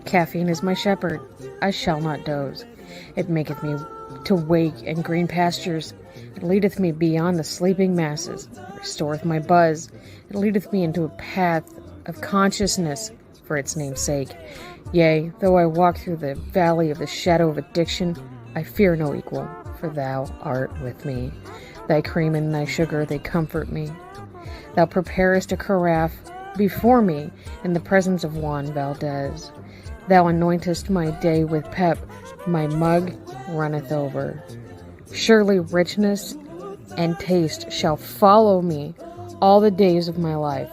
Caffeine is my shepherd, I shall not doze. It maketh me to wake in green pastures. It leadeth me beyond the sleeping masses. It restoreth my buzz. It leadeth me into a path of consciousness for its name's sake. Yea, though I walk through the valley of the shadow of addiction, I fear no equal, for thou art with me. Thy cream and thy sugar, they comfort me. Thou preparest a carafe before me in the presence of Juan Valdez. Thou anointest my day with pep, my mug runneth over. Surely richness and taste shall follow me all the days of my life,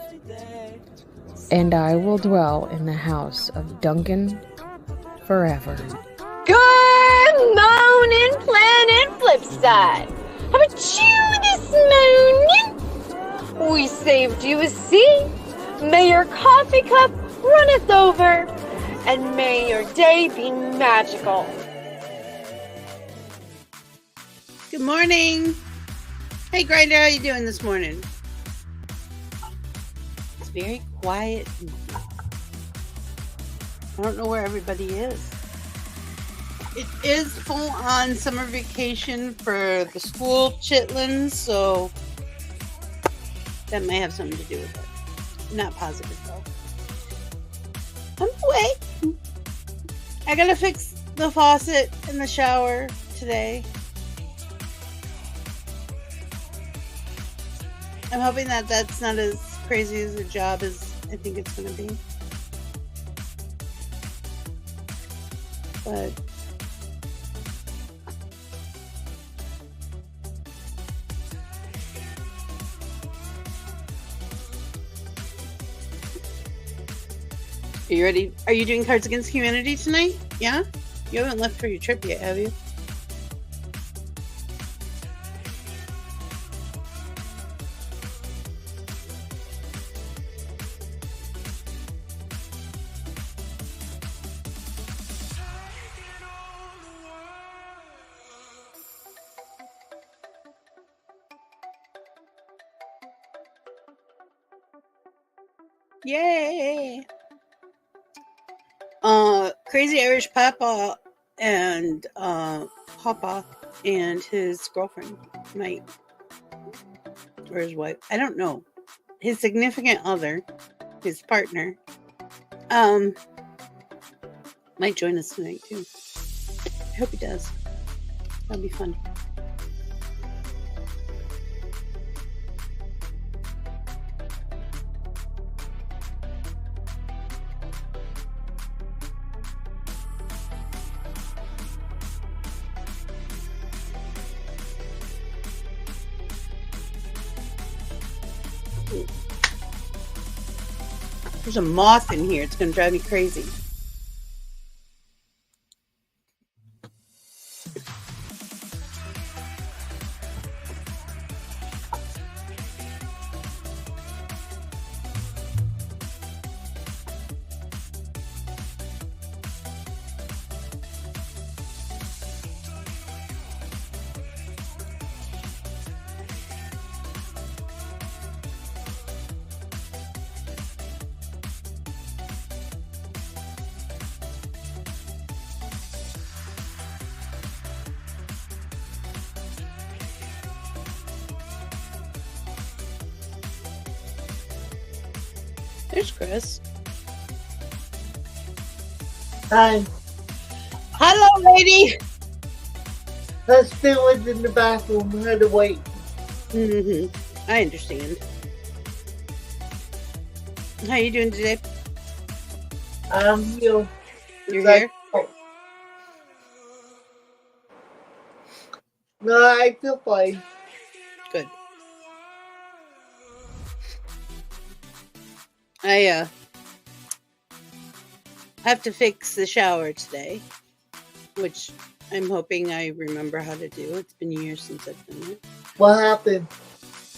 and I will dwell in the house of Duncan forever. Good morning, Planet Flipside. How about you this morning? We saved you a seat. May your coffee cup runneth over, and may your day be magical. Good morning. Hey, Grinder, how you doing this morning? It's very quiet. I don't know where everybody is. It is full on summer vacation for the school chitlins, so that may have something to do with it. Not positive though. On the way. I gotta fix the faucet in the shower today. I'm hoping that that's not as crazy as a job as I think it's going to be. But are you ready? Are you doing Cards Against Humanity tonight? Yeah? You haven't left for your trip yet, have you? Yay! Crazy Irish Papa and Papa and his girlfriend might, or his wife, I don't know, his significant other, his partner, might join us tonight too. I hope he does. That'll be fun. There's a moth in here. It's going to drive me crazy. There's Kris. Hi. Hello, lady. I still was in the bathroom. I had to wait. Mm-hmm. I understand. How you doing today? I'm here. You're here? No, I feel fine. Good. I have to fix the shower today, which I'm hoping I remember how to do. It's been years since I've done it. What happened?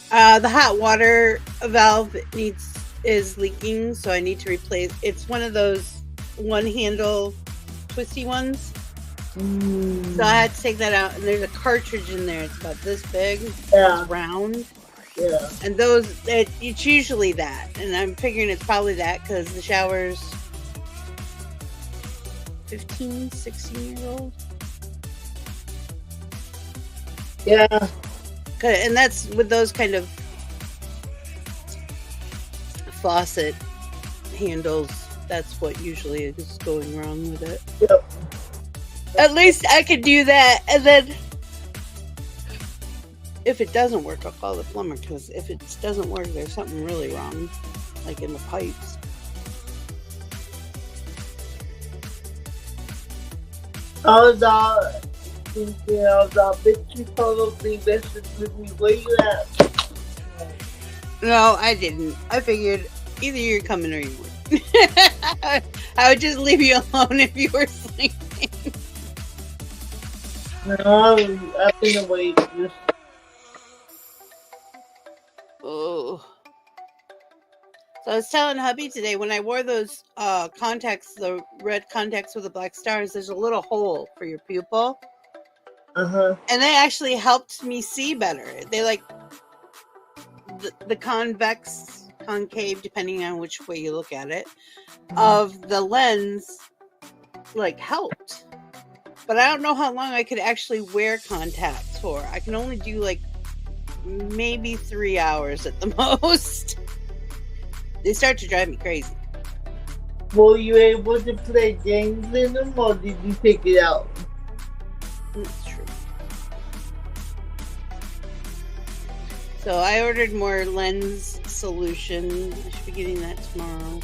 The hot water valve is leaking, so I need to replace. It's one of those one handle twisty ones. So I had to take that out, and there's a cartridge in there. It's about this big. Yeah. It's round. Yeah. And it's usually that, and I'm figuring it's probably that because the showers 15, 16-year-old. Yeah. And that's with those kind of faucet handles. That's what usually is going wrong with it. Yep. At least I could do that, and then if it doesn't work, I'll call the plumber, because if it doesn't work, there's something really wrong, like in the pipes. I was thinking of the bitch you probably messaged with me. Where you at? No, I didn't. I figured either you're coming or you weren't. I would just leave you alone if you were sleeping. No, I've been awake. Oh. So I was telling hubby today, when I wore those contacts, the red contacts with the black stars, there's a little hole for your pupil. Uh-huh. And they actually helped me see better. They like the convex, concave, depending on which way you look at it, of the lens like helped. But I don't know how long I could actually wear contacts for. I can only do like maybe 3 hours at the most. They start to drive me crazy. Were you able to play games in them, or did you take it out? That's true. So I ordered more lens solution. I should be getting that tomorrow.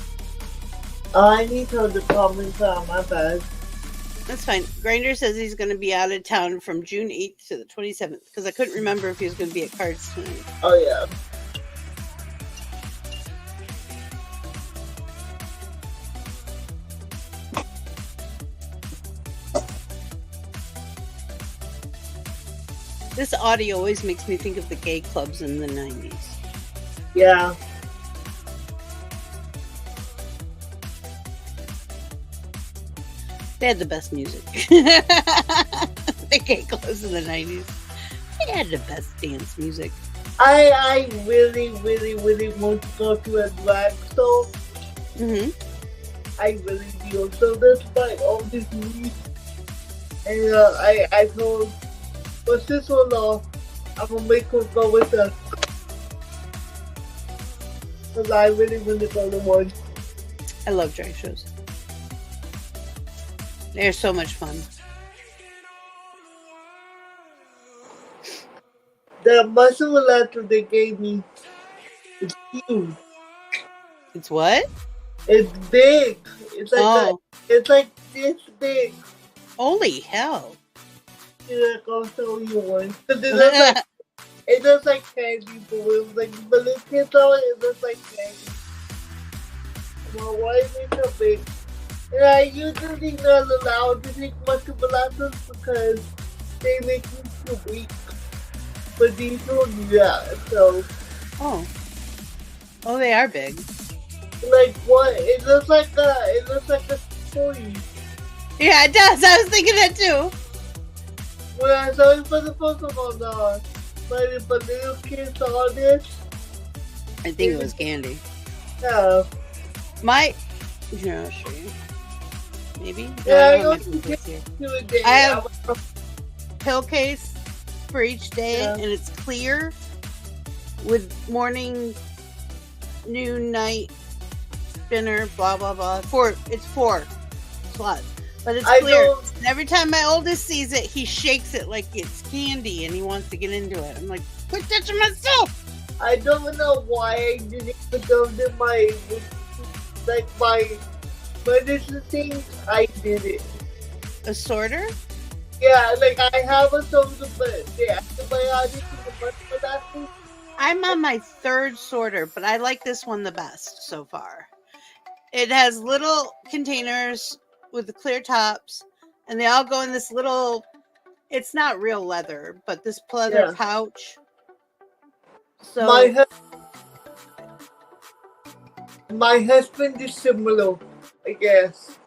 I need to the comments on my bad. That's fine. Grinder says he's going to be out of town from June 8th to the 27th, because I couldn't remember if he was going to be at Cards tonight. Oh, yeah. This audio always makes me think of the gay clubs in the 90s. Yeah. They had the best music. The gay clubs in the 90s. They had the best dance music. I really, really, really want to go to a drag show. Mm-hmm. I really do. So that's why all this music. And I told my sister-in-law I'm gonna make her go with us. Because I really want to go to one. I love drag shows. They're so much fun. The muscle relaxer they gave me is huge. It's what? It's big. It's like it's like this big. Holy hell. Yeah, I'll show you one. It looks like candy balloons. Like balloon kids on it looks like candy. Well, why is it so big? And I usually not allowed to take muscle relaxers because they make me too weak. But these don't do that, so. Oh, they are big. Like what? It looks like a toy. Yeah, it does. I was thinking that too. When I saw it for the Pokemon but if a little kid saw this, I think it was candy. yeah. Here, I'll show you. Maybe? Yeah, No, I don't have it. I have a pill case for each day, and it's clear with morning, noon, night, dinner, blah, blah, blah. It's 4 slots. But it's clear. And every time my oldest sees it, he shakes it like it's candy and he wants to get into it. I'm like, quit touching myself! I don't know why I didn't put those in my medicine thing. I did it. A sorter? Yeah, like I have a sorter, but the antibiotics and the thing. I'm on my 3rd sorter, but I like this one the best so far. It has little containers with the clear tops, and they all go in this little, it's not real leather, but this leather pouch. So my husband is similar, I guess.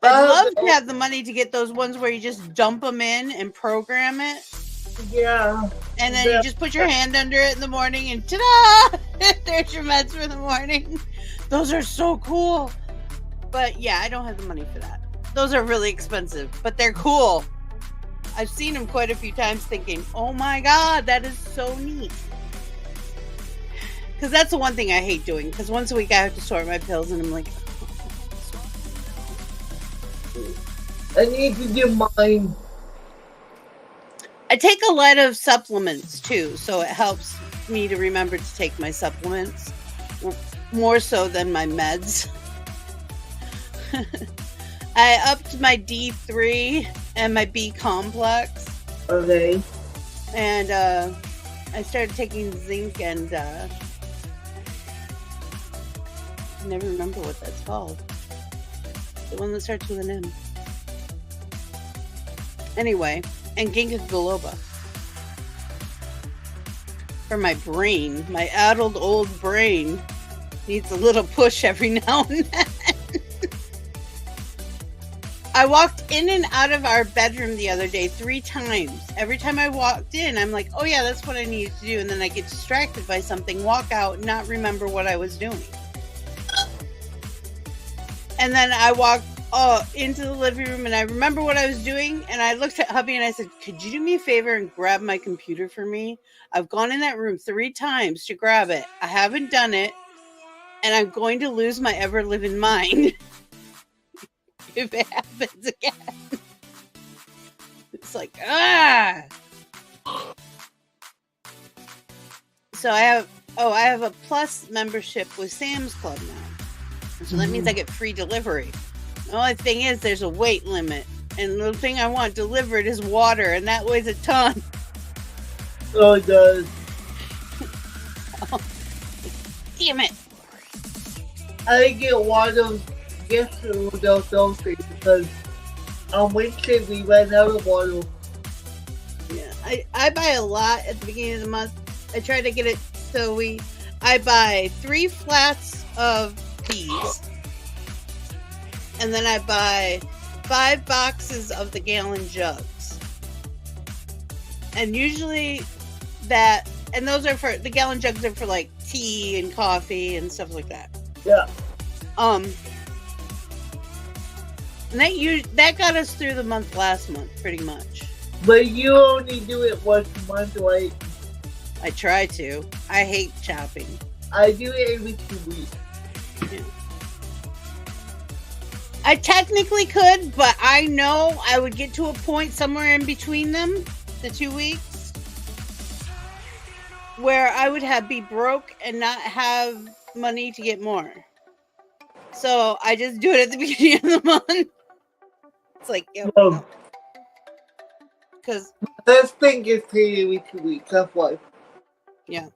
I'd love to have the money to get those ones where you just dump them in and program it. Yeah. And then you just put your hand under it in the morning and ta-da! There's your meds for the morning. Those are so cool. But yeah, I don't have the money for that. Those are really expensive, but they're cool. I've seen them quite a few times thinking, oh my God, that is so neat. Because that's the one thing I hate doing. Because once a week I have to sort my pills and I'm like, I need to get mine. I take a lot of supplements too, so it helps me to remember to take my supplements more so than my meds. I upped my D3 and my B complex. Okay. And I started taking zinc and I never remember what that's called. The one that starts with an M. Anyway, and ginkgo biloba. For my brain, my addled old brain needs a little push every now and then. I walked in and out of our bedroom the other day 3 times. Every time I walked in, I'm like, oh yeah, that's what I needed to do. And then I get distracted by something, walk out, not remember what I was doing. And then I walked into the living room and I remember what I was doing. And I looked at hubby and I said, could you do me a favor and grab my computer for me? I've gone in that room 3 times to grab it. I haven't done it. And I'm going to lose my ever-living mind. If it happens again. It's like, ah. So I have a plus membership with Sam's Club now. So that means I get free delivery. The only thing is there's a weight limit. And the thing I want delivered is water, and that weighs a ton. Oh, it does. Oh, damn it. I get water yesterday without those things because on Wednesday we ran out of water. Yeah, I buy a lot at the beginning of the month. I try to get it so I buy 3 flats of peas, and then I buy 5 boxes of the gallon jugs. And usually and those are for, the gallon jugs are for like tea and coffee and stuff like that. Yeah. And that got us through the month last month, pretty much. But you only do it once a month, right? I try to. I hate shopping. I do it every 2 weeks. Yeah. I technically could, but I know I would get to a point somewhere in between them, the 2 weeks, where I would be broke and not have money to get more. So I just do it at the beginning of the month. It's like, yeah, no. Because This thing gets paid every 2 weeks. That's why. Yeah,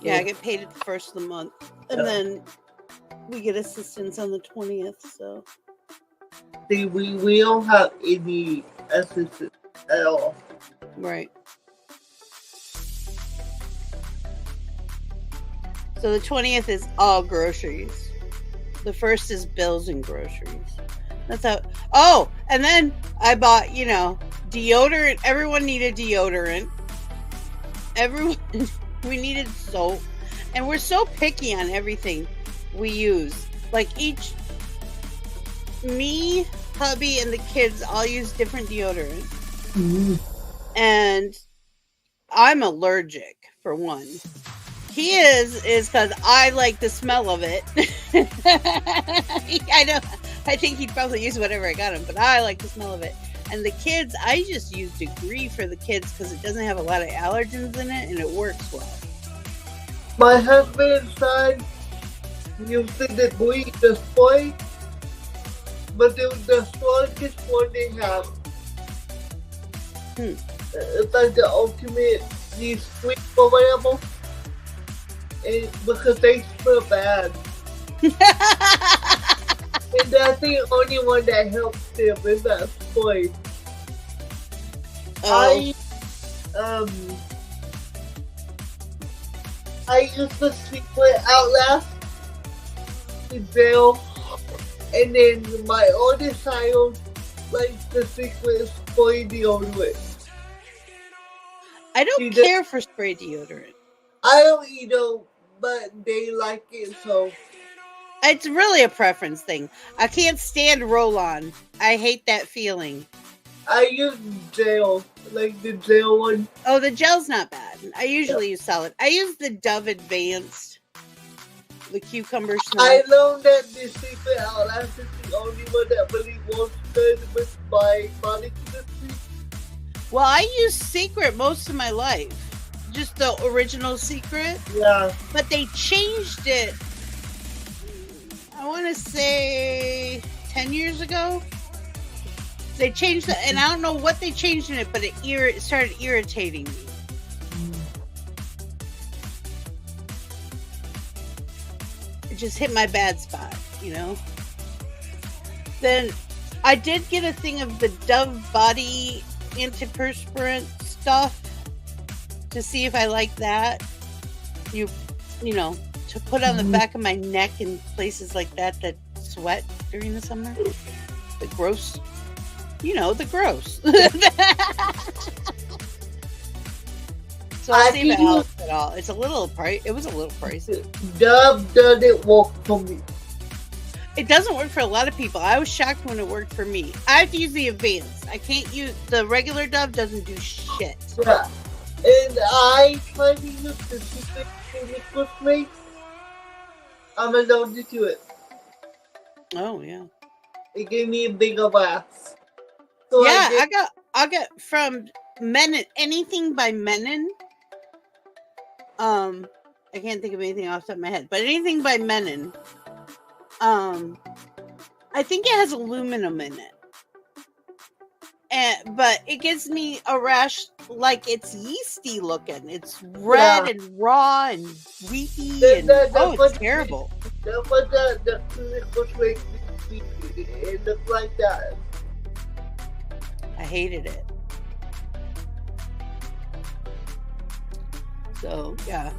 I get paid at the first of the month, and then we get assistance on the 20th. So See, we don't have any assistance at all. right. So the 20th is all groceries. The first is bills and groceries. That's how. Oh, and then I bought, deodorant. Everyone needed deodorant. We needed soap. And we're so picky on everything we use. Like me, hubby, and the kids all use different deodorant. Mm-hmm. And I'm allergic, for one. He is because I like the smell of it. I know. I think he'd probably use whatever I got him, but I like the smell of it. And the kids, I just use Degree for the kids because it doesn't have a lot of allergens in it and it works well. My husband and son used the Degree to spray, but the strongest one they have. It's like the ultimate sweet or whatever. Because they smell bad. And that's the only one that helps them is that spray. I used the secret Outlast, the Veil, and then my oldest child likes the secret spray deodorant. I don't care for spray deodorant. I don't either, but they like it, so. It's really a preference thing. I can't stand roll-on. I hate that feeling. I use gel, like the gel one. Oh, the gel's not bad. I usually use solid. I use the Dove Advanced, the cucumber snow. I learned that the Secret Outlast is the only one that really works good with my body chemistry. Well, I use Secret most of my life. Just the original Secret. Yeah. But they changed it, I want to say 10 years ago. They changed it, and I don't know what they changed in it, but it started irritating me. It just hit my bad spot, you know? Then I did get a thing of the Dove body antiperspirant stuff to see if I like that. You know, to put on the back of my neck and places like that sweat during the summer. The gross. You know, the gross. So I'll see if it helps at all. It's a little price. It was a little pricey. Dove doesn't work for me. It doesn't work for a lot of people. I was shocked when it worked for me. I have to use the Advanced. I can't use the regular Dove. Doesn't do shit. Yeah. And I tried to use the Secret Chemical Spray. I'm allergic to it. Oh yeah. It gave me a bigger blast. So Yeah, I got from Menon, anything by Menon. I can't think of anything off the top of my head, but anything by Menon. I think it has aluminum in it. But it gives me a rash like it's yeasty looking. It's red and raw and weepy it's terrible. That's what the clinical spray it looks like that. I hated it. So yeah.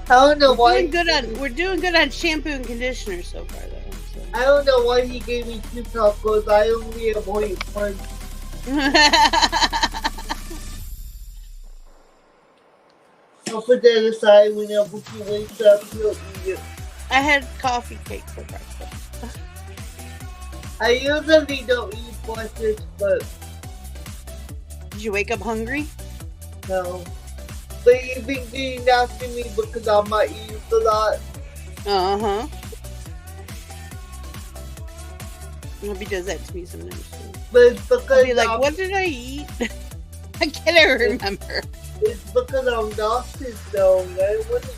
I don't know why. We're doing good on shampoo and conditioner so far, though. So. I don't know why he gave me 2 tacos. I only avoid one. I'll put that aside whenever he wakes up. He'll eat it. I had coffee cake for breakfast. I usually don't eat breakfast, but Did you wake up hungry? no. But you've been getting after me because I might eat a lot. Uh-huh. Nobody does that to me sometimes too. But it's because I'll be like, what did I eat? I can't remember. It's because I'm nauseous though. I want to eat.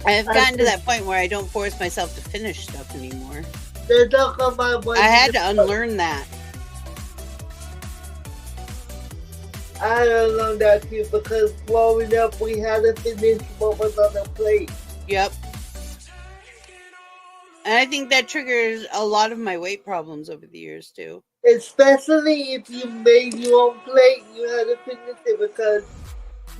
I've gotten to that point where I don't force myself to finish stuff anymore. They talk about I had to unlearn that. I had to learn that too because growing up we had to finish what was on the plate. Yep. And I think that triggers a lot of my weight problems over the years too. Especially if you made your own plate, you had to finish it because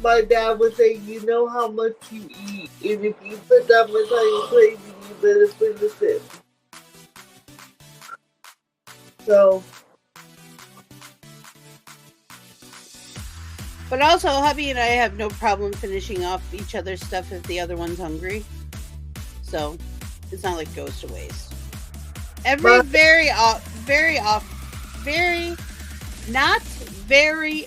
my dad would say, you know how much you eat, and if you put that much on your plate, you better finish it. So. But also, hubby and I have no problem finishing off each other's stuff if the other one's hungry. So, it's not like it goes to waste. Not very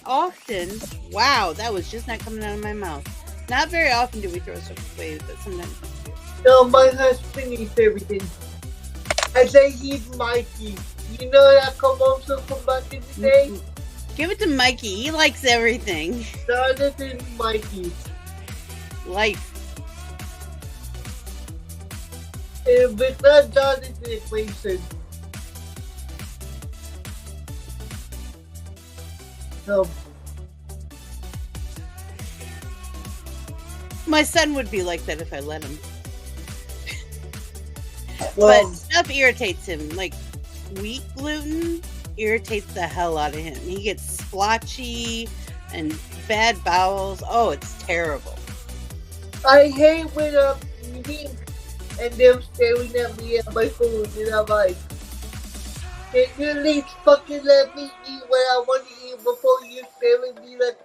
often. Wow, that was just not coming out of my mouth. Not very often do we throw stuff away, but sometimes we do. No, my husband eats everything. I say he's Mikey. You know that commercial from back in the day? Give it to Mikey. He likes everything. Jonathan Mikey. Life. If it's not Jonathan Equation. So. My son would be like that if I let him. Well, But stuff irritates him. Like wheat gluten irritates the hell out of him. He gets splotchy and bad bowels. Oh, it's terrible. I hate when I'm eating and them staring at me at my food and I'm like, Can you at least fucking let me eat what I want to eat before you telling me that?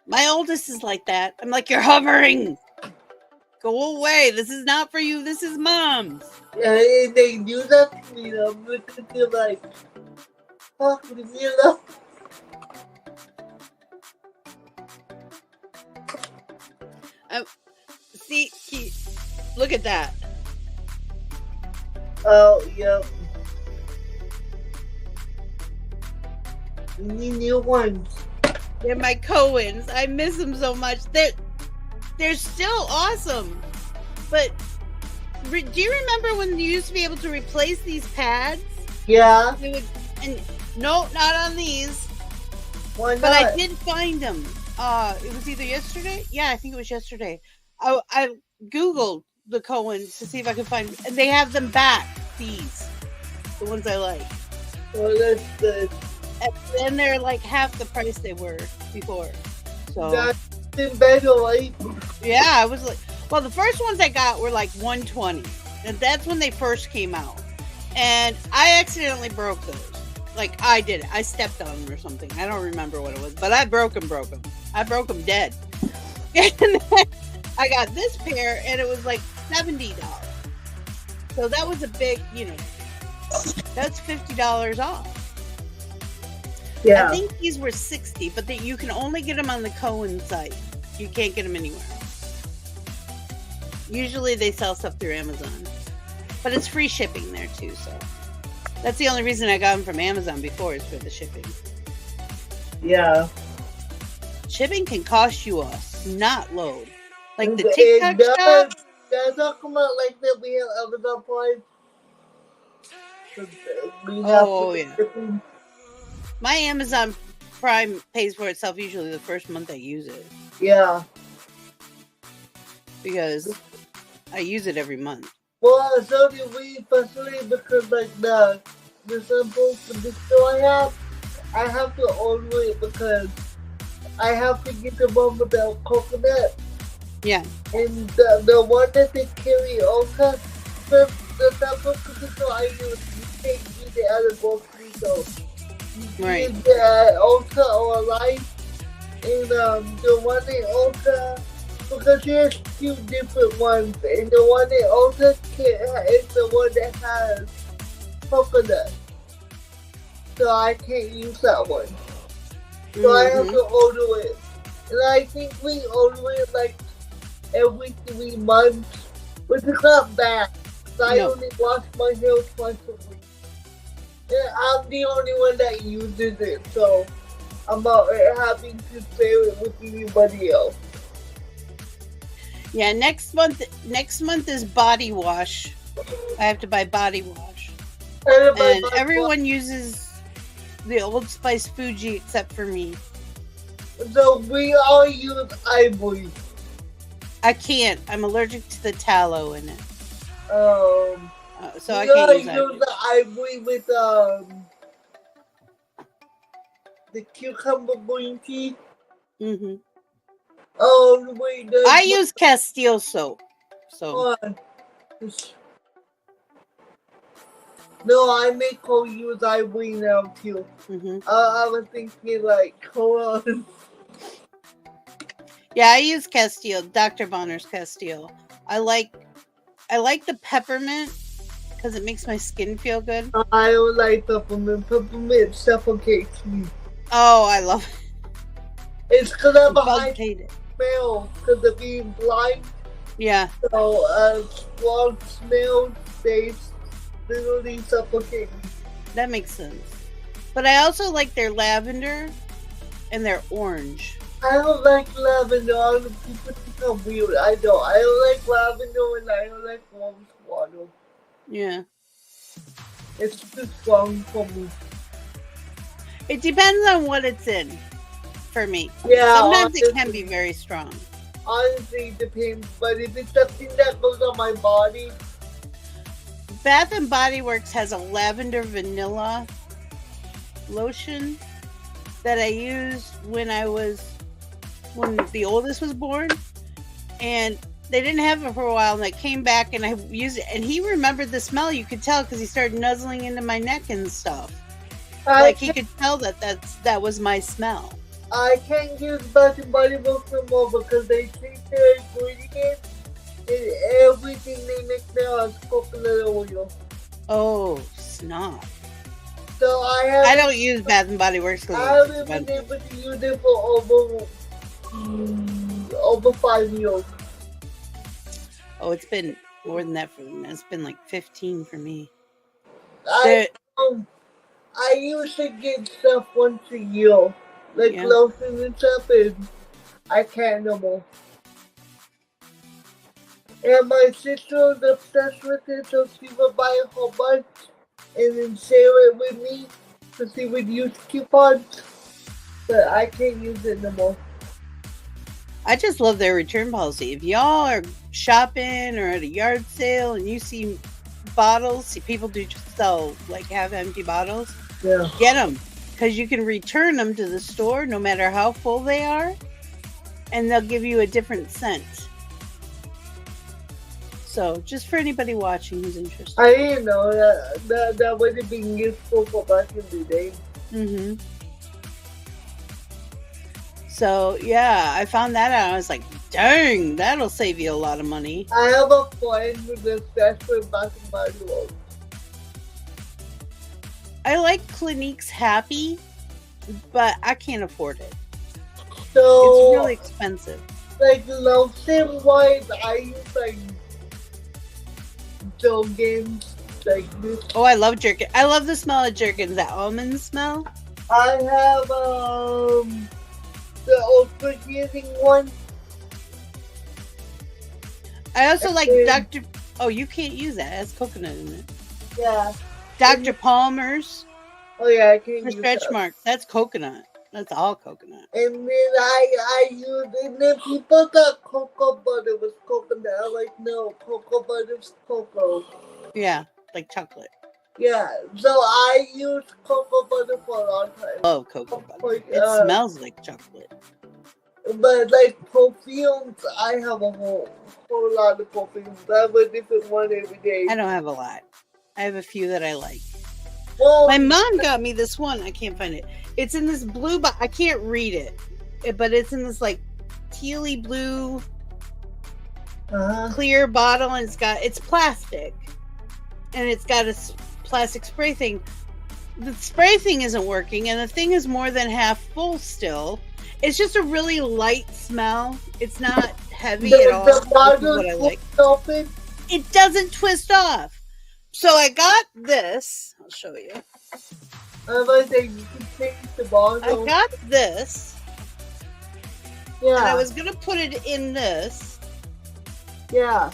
My oldest is like that. I'm like, you're hovering. Go away. This is not for you. This is mom's. Yeah, and they do that to me. I'm looking at you like, fuck, leave me alone. See, look at that. Oh, yep. We need new ones. They're my Coens. I miss them so much. They're still awesome. But do you remember when you used to be able to replace these pads? Yeah. No, not on these. Why not? But I did find them. It was either yesterday. Yeah, I think it was yesterday. I Googled the Coens to see if I could find, and they have them back. These, the ones I like. Oh, that's good. And they're like half the price they were before. So That's in better, right? yeah, I was like, well, the first ones I got were like $120, and that's when they first came out. And I accidentally broke those. Like I did it. I stepped on them or something. I don't remember what it was, but I broke them. I broke them dead. And then I got this pair, and it was like $70. So that was a big, that's $50 off. Yeah. I think these were $60, but you can only get them on the Coen site. You can't get them anywhere else. Usually they sell stuff through Amazon, but it's free shipping there too. So that's the only reason I got them from Amazon before, is for the shipping. Yeah. Shipping can cost you a snot load. Like the TikTok shop. That's talking about like that we have Amazon Prime. Oh yeah. My Amazon Prime pays for itself usually the first month I use it. Yeah. Because I use it every month. Well, so do we, especially because like the samples for the store I have to order it because I have to get the one without coconut. Yeah. And the one that they carry also, the samples for the store I use, you can't get it at a grocery store. Right. Ultra or Light, and the one in Ultra, because there's two different ones, and the one in Ultra is the one that has coconut, so I can't use that one. So I have to order it, and I think we order it like every 3 months, which is not bad. So I only wash my hair twice a week. I'm the only one that uses it, so I'm not having to share it with anybody else. Yeah, next month is body wash. I have to buy body wash. And everyone uses the Old Spice Fuji except for me. So we all use ivory. I can't. I'm allergic to the tallow in it. So I can't use use the ivory with the cucumber green tea. Mm-hmm. Oh wait, I use Castile soap. So no, I make her use ivory now too. Mm-hmm. I was thinking like, hold on. Yeah, I use Castile, Dr. Bonner's Castile. I like the peppermint because it makes my skin feel good. I don't like peppermint. Peppermint suffocates me. Oh, I love it. It's because I'm a high it. smell because of being blind. Yeah. So strong smell, they literally suffocate me. That makes sense. But I also like their lavender and their orange. I don't like lavender. I don't know, people think I'm weird. I don't. I don't like lavender and I don't like rose water. Yeah. It's too strong for me. It depends on what it's in for me. Yeah. Sometimes honestly, it can be very strong. Honestly, it depends. But if it's something that goes on my body. Bath and Body Works has a lavender vanilla lotion that I used when the oldest was born. And They didn't have it for a while, and I came back and I used it, and he remembered the smell. You could tell because he started nuzzling into my neck and stuff. Like he could tell that was my smell. I can't use Bath and Body Works no more because they change their ingredients and everything they make now is coconut oil. Oh, snot. So I don't use Bath and Body Works. I haven't been able to use it for over 5 years. Oh, it's been more than that for me. It's been like 15 for me. I used to get stuff once a year, like lotion and stuff, and I can't no more. And my sister was obsessed with it, so she would buy a whole bunch and then share it with me, so she would use coupons. But I can't use it no more. I just love their return policy. If y'all are shopping or at a yard sale and you see bottles, see people do sell like half empty bottles, get them, because you can return them to the store no matter how full they are, and they'll give you a different scent. So just for anybody watching who's interested. I didn't know that would have been useful for back in the day. Mm-hmm. So, yeah, I found that out. I was like, dang, that'll save you a lot of money. I have a friend who's obsessed with Bath and Body Works. I like Clinique's Happy, but I can't afford it. So, it's really expensive. Like, lotion wise, I use, like, Jergens, like this. Oh, I love Jergens. I love the smell of Jergens, that almond smell. I have, the ultra healing one. I also like Dr. Oh, you can't use that. It has coconut in it. Yeah. Dr. Palmer's. Oh yeah, I can't use stretch marks. That's coconut. That's all coconut. And then I use, and then people thought cocoa butter was coconut. I'm like, no, cocoa butter's cocoa. Yeah, like chocolate. Yeah, so I use cocoa butter for a long time. I love cocoa butter. It smells like chocolate. But like perfumes, I have a whole lot of perfumes. I have a different one every day. I don't have a lot. I have a few that I like. Well, my mom got me this one. I can't find it. It's in this blue box. I can't read it, but it's in this like tealy blue clear bottle, and it's plastic, and it's got a plastic spray thing. The spray thing isn't working, and the thing is more than half full still. It's just a really light smell. It's not heavy at all. The bottle what I like. Open. It doesn't twist off. So I got this. I'll show you. I was like, you can change the bottle. I got this. Yeah. And I was gonna put it in this. Yeah.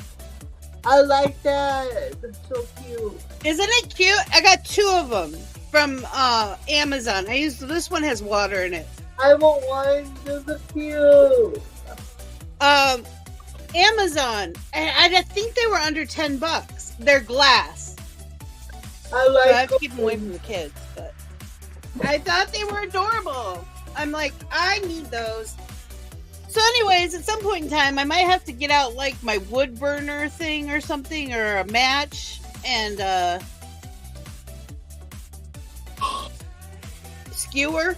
I like that. It's so cute. Isn't it cute? I got 2 of them from Amazon. This one has water in it. I want one. Those are cute. Amazon. I think they were under $10. They're glass. I like. So I have to keep them away from the kids, but I thought they were adorable. I'm like, I need those. So anyways, at some point in time, I might have to get out like my wood burner thing or something, or a match, and skewer,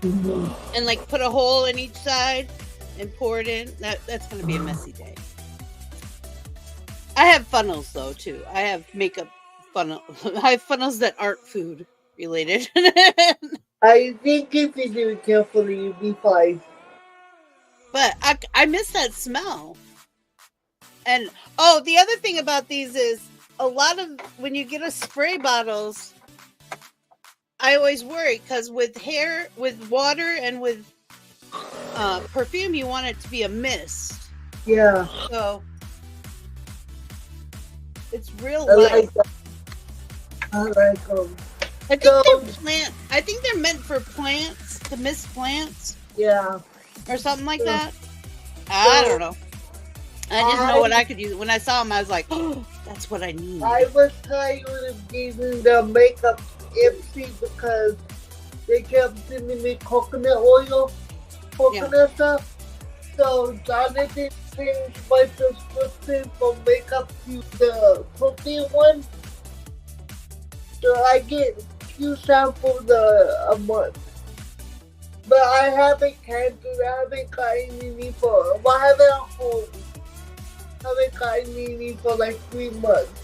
and like put a hole in each side and pour it in. That's going to be a messy day. I have funnels though too. I have makeup funnel. I have funnels that aren't food related. I think if you do it carefully, you'll be fine. But I miss that smell. And the other thing about these is a lot of when you get a spray bottles, I always worry because with water and with perfume, you want it to be a mist. Yeah. So it's real light. I like them. I think they're meant for plants, to mist plants. Yeah. Or something like that. I don't know. I just know what I could use. When I saw them, I was like, oh, that's what I need. I was tired of using the makeup empty because they kept sending me coconut oil, stuff. So Jonathan changed my prescription from makeup to the protein one. So I get 2 samples a month. But I haven't canceled. I haven't gotten any for. Well, I haven't at home. I haven't gotten any for like 3 months.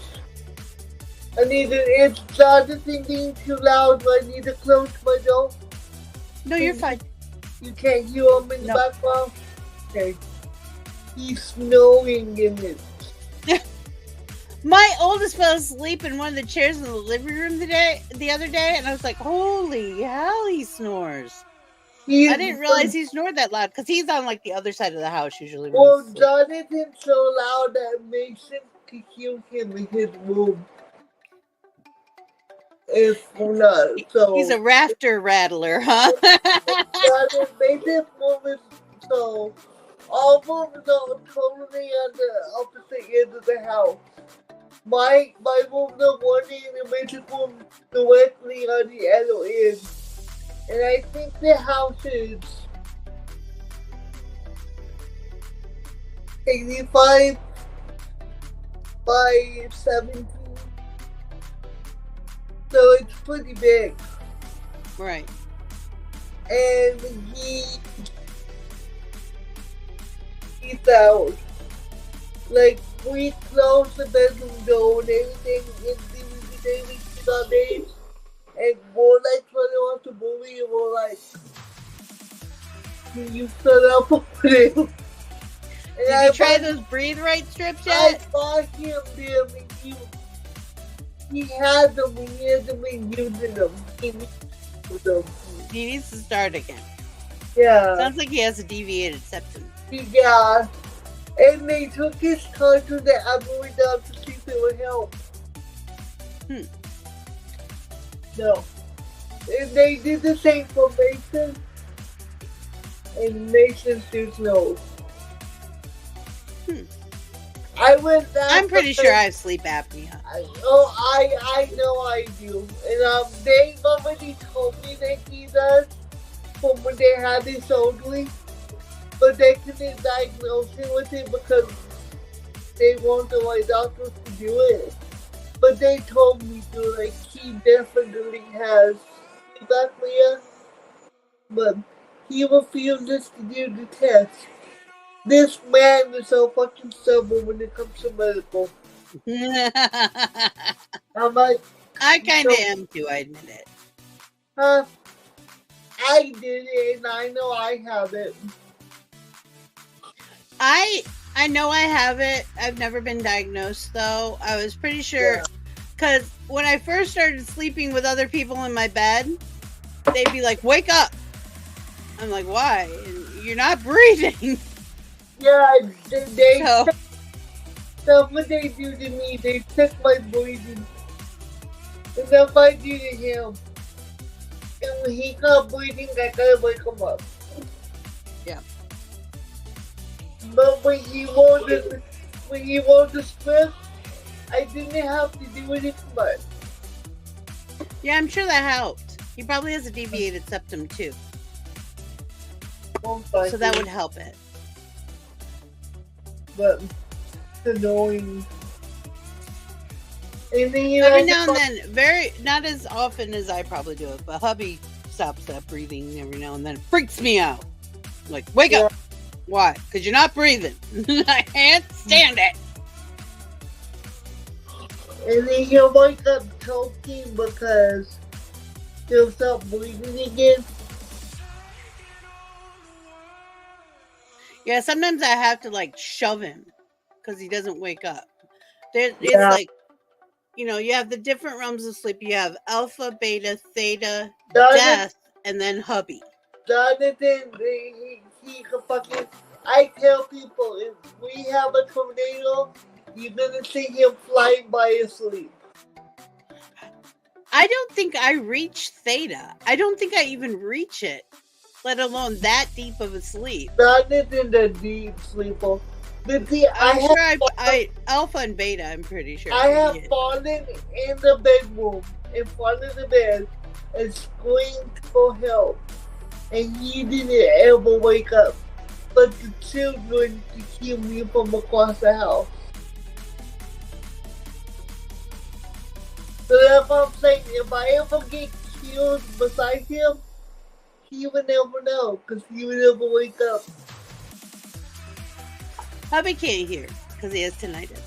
I need to. Is Jonathan being too loud? Do I need to close my door? No, you're fine. You can't hear him in the background? Okay. He's snoring in it. My oldest fell asleep in one of the chairs in the living room the other day, and I was like, holy hell, he snores. I didn't realize he snored that loud, because he's on like the other side of the house usually. Well, Jonathan's so loud that Mason could hear him in his room. If not, so he's a rafter rattler, huh? Mason's room is so all rooms are totally on the opposite end of the house. My room the one end and Mason's room directly on the other end. And I think the house is 85 by 17. So it's pretty big. Right. And he's out. Like, we closed the bedroom door and everything, and we sit on days. And we're like trying to watch the movie, and we're like, can you shut up over there? Did you try those breathe right strips yet? I bought him them, and he had them, and he hasn't been using them. He needs to start again. Yeah. Sounds like he has a deviated septum. Yeah. And they took his car to the ambulance down to see if it would help. No. And they did the same for Mason. And Mason still knows. I went down. I'm pretty sure I have sleep apnea. I know I do. And they already told me that he does from when they had his surgery. But they couldn't diagnose him with it because they weren't the right doctors to do it. But they told me to, like, he definitely has sleep apnea. But he refuses to do the test. This man is so fucking stubborn when it comes to medical. I'm like, I kind of am too, I admit it. Huh? I did it and I know I have it. I know I have it. I've never been diagnosed though. I was pretty sure because when I first started sleeping with other people in my bed, they'd be like, "Wake up!" I'm like, "Why? You're not breathing." Yeah, that's what they do to me. They check my breathing. And if I do to him, and when he's not breathing, I gotta wake him up. Yeah. But when he wrote the script, I didn't have to do it much. Yeah, I'm sure that helped. He probably has a deviated septum too. So that would help it. But it's annoying. And then every now and then, not as often as I probably do it, but hubby stops that breathing every now and then. It freaks me out. Like, wake up. Why? Because you're not breathing. I can't stand it. And then he'll wake up choking because he'll stop breathing again. Yeah, sometimes I have to like shove him because he doesn't wake up. It's like, you know, you have the different realms of sleep. You have alpha, beta, theta, death, and then hubby. Jonathan, he can fucking. I tell people, if we have a tornado, you're gonna see him flying by asleep. I don't think I reach theta. I don't think I even reach it, let alone that deep of a sleep. Jonathan, the deep sleeper. I alpha and beta. I'm pretty sure. I have fallen in the bedroom in front of the bed and screamed for help, and he didn't ever wake up. but the children to kill me from across the house. So that's what I'm saying. If I ever get killed beside him, he would never know, because he would never wake up. Hubby can't hear because he has tinnitus.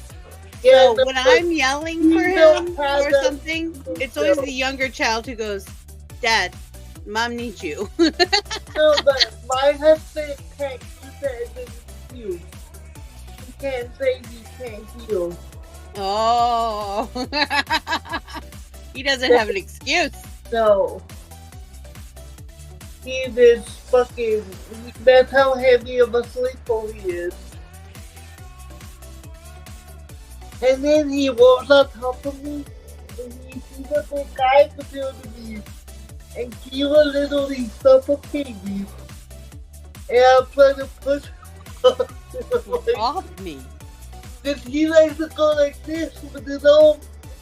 Yeah, So when I'm yelling for him or something, it's always No. the younger child who goes, Dad, Mom needs you. No, but my husband can't use that as an excuse. He can't say he can't heal. Oh. He doesn't have an excuse. No. He is fucking, that's how heavy of a sleeper he is. And then he walks on top of me, and he sees a big guy compared to me, and he will literally suffocate me. And I'm trying to push him Off me. because he likes to go like this with his arm,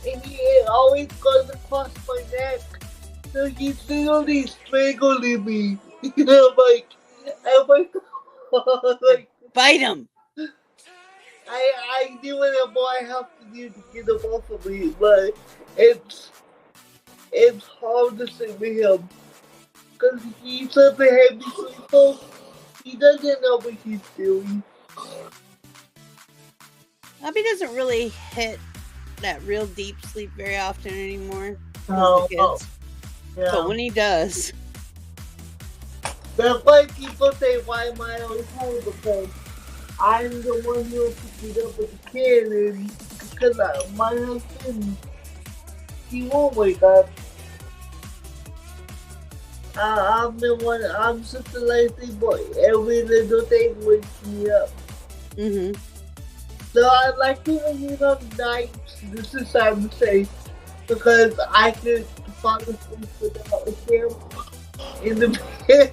and he always goes across my neck. So he's literally strangling me. You know, I'm like, Bite him. I do whatever I have to do to get him off of me, but it's hard to sit with him because he's such a heavy sleeper. He doesn't know what he's doing. Hubby doesn't really hit that real deep sleep very often anymore. Oh, Kids. yeah. But when he does, That's why people say, why am I always home? Because I'm the one who has to get up with the kid, and because my husband, he won't wake up. I'm the one, I'm such a lazy boy. Every little thing wakes me up. mm-hmm. So I like it when he's on nights, this is time to say, because I could fall asleep without him in the bed.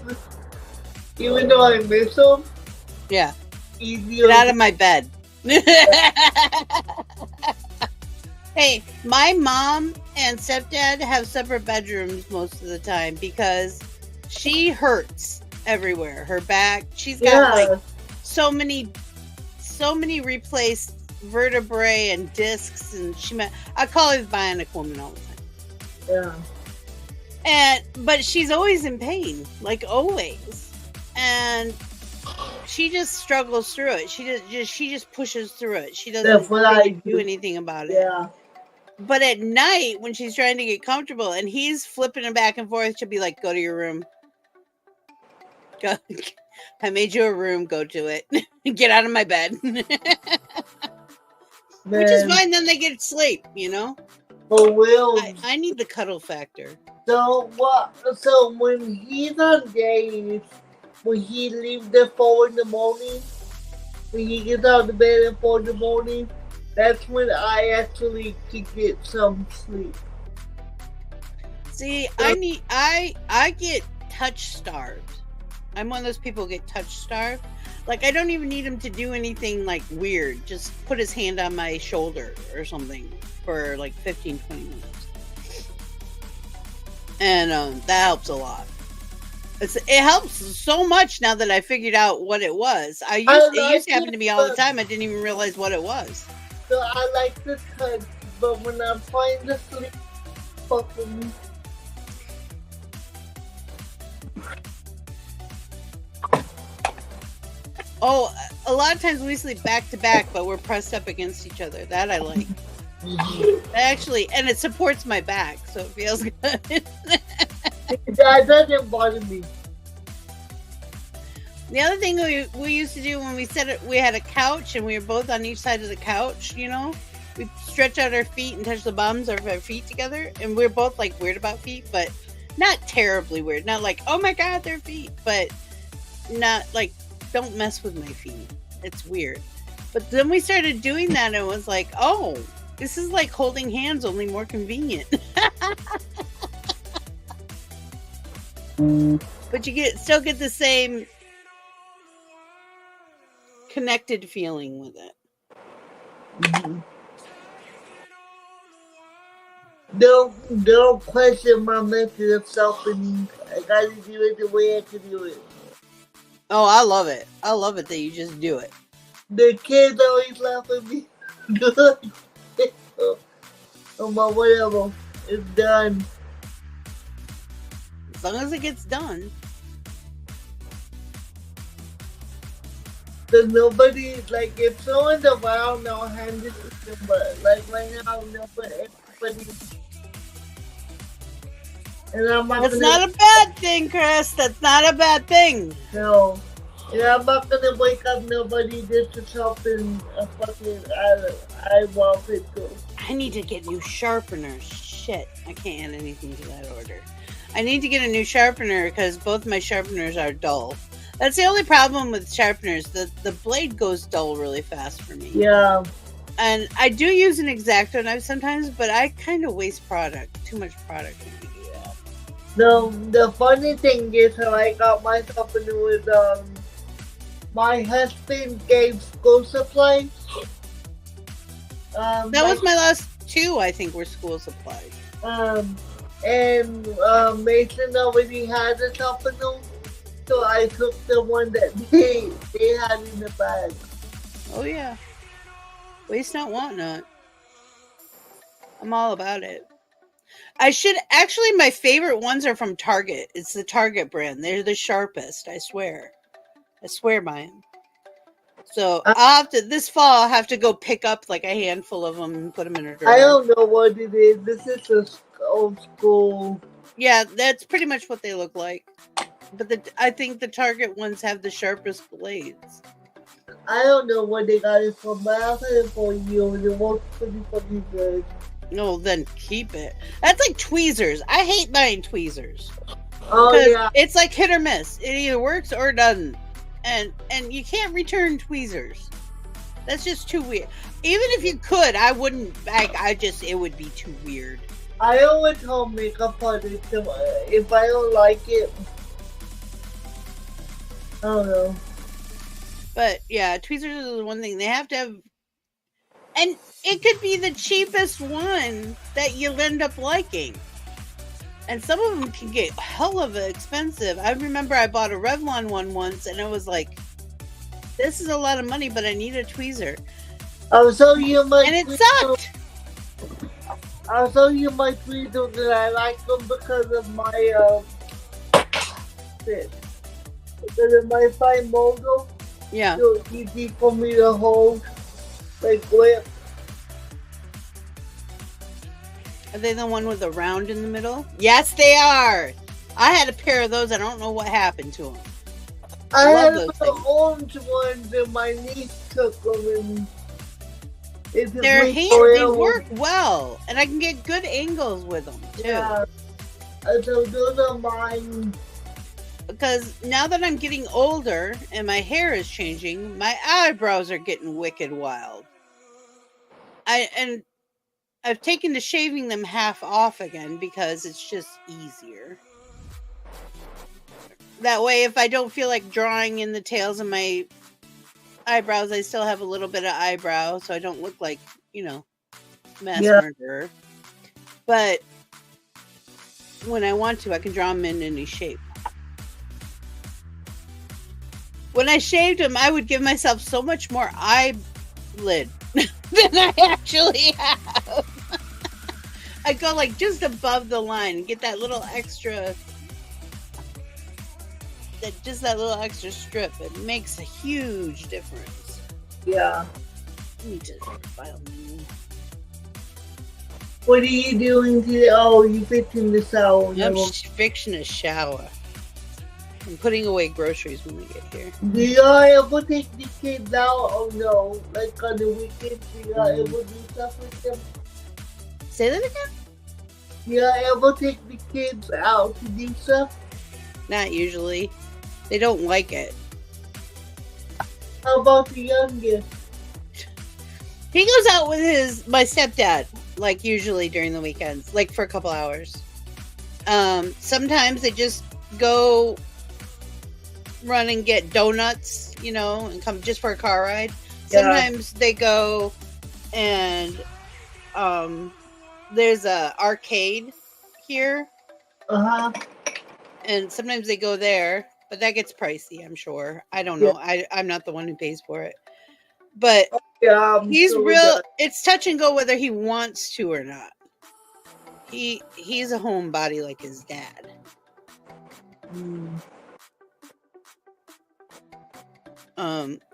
Even though I miss him, Yeah. easier. Get out of my bed. Hey, my mom and stepdad have separate bedrooms most of the time because she hurts everywhere. Her back, she's got like so many replaced vertebrae and discs, and I call her the bionic woman all the time. Yeah. But she's always in pain, like always, and she just struggles through it. She just pushes through it. She doesn't really do anything about it. Yeah. But at night, when she's trying to get comfortable and he's flipping it back and forth, she'll be like, "Go to your room. Go. I made you a room. Go to it. Get out of my bed." Which is fine. Then they get sleep. You know. For real. I need the cuddle factor. So what? So when he's on days, when he leaves at 4 in the morning, when he gets out of bed at 4 in the morning, that's when I actually can get some sleep. See, I get touch starved. I'm one of those people who get touch starved. Like, I don't even need him to do anything like weird. Just put his hand on my shoulder or something for like 15, 20 minutes. And that helps a lot. It helps so much now that I figured out what it was. It used to happen to me all the time. I didn't even realize what it was. So I like to touch, but when I'm trying to sleep, fuck with me. Oh, a lot of times we sleep back to back, but we're pressed up against each other. That I like. Actually, and it supports my back, so it feels good. That doesn't bother me. The other thing we used to do when we had a couch and we were both on each side of the couch, you know, we stretch out our feet and touch the bottoms of our feet together, and we're both like weird about feet, but not terribly weird. Not like, oh my god, they're feet, but not like, don't mess with my feet. It's weird. But then we started doing that, and it was like, oh, this is like holding hands, only more convenient. But you still get the same connected feeling with it. Mm-hmm. Don't question my method of self-belief. I gotta do it the way I can do it. Oh, I love it. I love it that you just do it. The kids always laugh at me. Oh my, whatever. It's done. As long as it gets done. So nobody, like, if someone's around, I'll hand it to them. But, like, right now, everybody. And I'm not That's gonna, not a bad thing, Kris. That's not a bad thing. no. And I'm not gonna wake up nobody just to sharpen a fucking eyebrow pencil. I need to get new sharpeners. Shit, I can't add anything to that order. I need to get a new sharpener because both my sharpeners are dull. That's the only problem with sharpeners. The blade goes dull really fast for me. Yeah. And I do use an X-Acto knife sometimes, but I kind of waste product. Too much product when I do that. The funny thing is how I got myself into with my husband gave school supplies. That was my last two, I think, were school supplies. And Mason already had a sharpener, so I took the one that they had in the bag. Oh yeah. Waste not, want not. I'm all about it. I should actually, my favorite ones are from Target. It's the Target brand. They're the sharpest, I swear. I swear by them. So I'll have to, this fall, I'll have to go pick up like a handful of them and put them in a drawer. I don't know what it is. This is a old school. Yeah, that's pretty much what they look like. But I think the Target ones have the sharpest blades. I don't know where they got it from, but I've had it for years. It works pretty fucking good. No, then keep it. That's like tweezers. I hate buying tweezers. Oh yeah. It's like hit or miss. It either works or it doesn't. And you can't return tweezers. That's just too weird. Even if you could, I wouldn't. It would be too weird. I always tell makeup artists if I don't like it, I don't know. But yeah, tweezers is the one thing they have to have. And it could be the cheapest one that you'll end up liking. And some of them can get hell of expensive. I remember I bought a Revlon one once, and it was like, this is a lot of money, but I need a tweezer. I'll show you my And it sucked. I'll show you my tweezers that I like them because of my fit. Because of my fine model. Yeah. So easy for me to hold, like grip. Are they the one with the round in the middle? Yes, they are. I had a pair of those. I don't know what happened to them. I had those the things. orange ones and my niece took them and They're they work well, and I can get good angles with them too. Yeah. So those are mine. Because now that I'm getting older and my hair is changing, my eyebrows are getting wicked wild. I've taken to shaving them half off again because it's just easier. That way, if I don't feel like drawing in the tails of my eyebrows, I still have a little bit of eyebrow, so I don't look like, mass murderer. But when I want to, I can draw them in any shape. When I shaved them, I would give myself so much more eyelid than I actually have. I go like just above the line and get that little extra, that little extra strip. It makes a huge difference. Yeah. I need to file menu. What are you doing today? Oh, you fixing the shower. I'm fixing a shower. I'm putting away groceries when we get here. Do y'all ever take the kids out? Oh no, like on the weekends, do y'all ever do stuff with them? Say that again? Do y'all ever take the kids out to do stuff? Not usually. They don't like it. How about the youngest? He goes out with my stepdad, like usually during the weekends, like for a couple hours. Sometimes they just go run and get donuts, and come just for a car ride. Sometimes they go and there's a arcade here. Uh-huh. And sometimes they go there. but that gets pricey, I'm sure. I don't Yeah. know. I'm not the one who pays for it. But Yeah, he's sure real. that- It's touch and go whether he wants to or not. He's a homebody like his dad.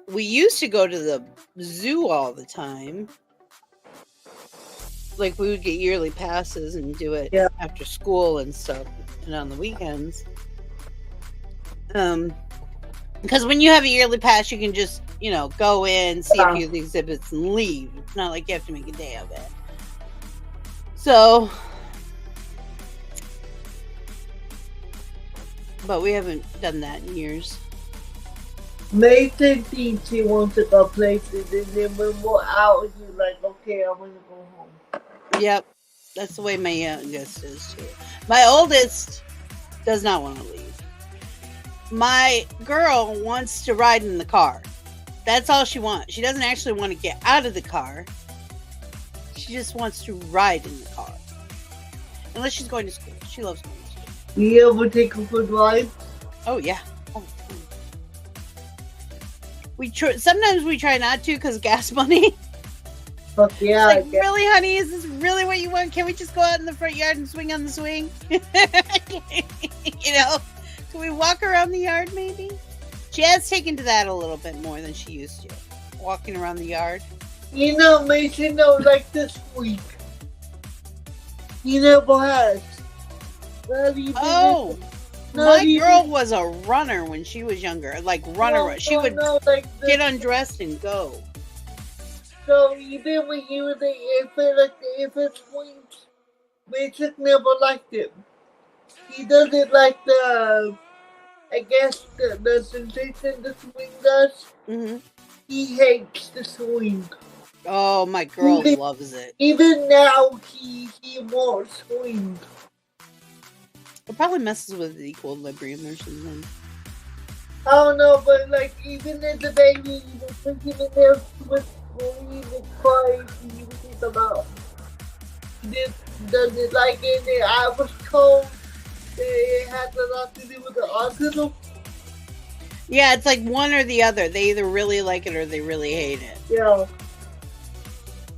We used to go to the zoo all the time. Like we would get yearly passes and do it Yeah. after school and stuff, and on the weekends. Because when you have a yearly pass, you can just go in, see a few of the exhibits, and leave. It's not like you have to make a day of it. So, but we haven't done that in years. Mason thinks he wants to go places, and then when we're out, he's like, okay, I'm gonna go home. Yep, that's the way my youngest is too. My oldest does not want to leave. My girl wants to ride in the car. That's all she wants. She doesn't actually want to get out of the car. She just wants to ride in the car. Unless she's going to school. She loves going to school. You ever take a good ride? Oh, yeah. Oh, sometimes we try not to because gas money. Fuck yeah. Like, really, honey? Is this really what you want? Can we just go out in the front yard and swing on the swing? Can we walk around the yard maybe? She has taken to that a little bit more than she used to. Walking around the yard. Mason knows like this week. He never has. Oh, my girl was a runner when she was younger. Like runner. She would get undressed and go. So even when he was an infant, like the infant swings, Mason never liked it. He doesn't like the sensation the swing does. Mm-hmm. He hates the swing. Oh, my girl loves it. Even now, he won't swing. It probably messes with the equilibrium or something. I don't know, but like even as a baby, you would put him in there with swing and crying, you would think about. This doesn't like it. And I was told that it has a lot to do with the autism. Yeah, it's like one or the other. They either really like it or they really hate it. Yeah.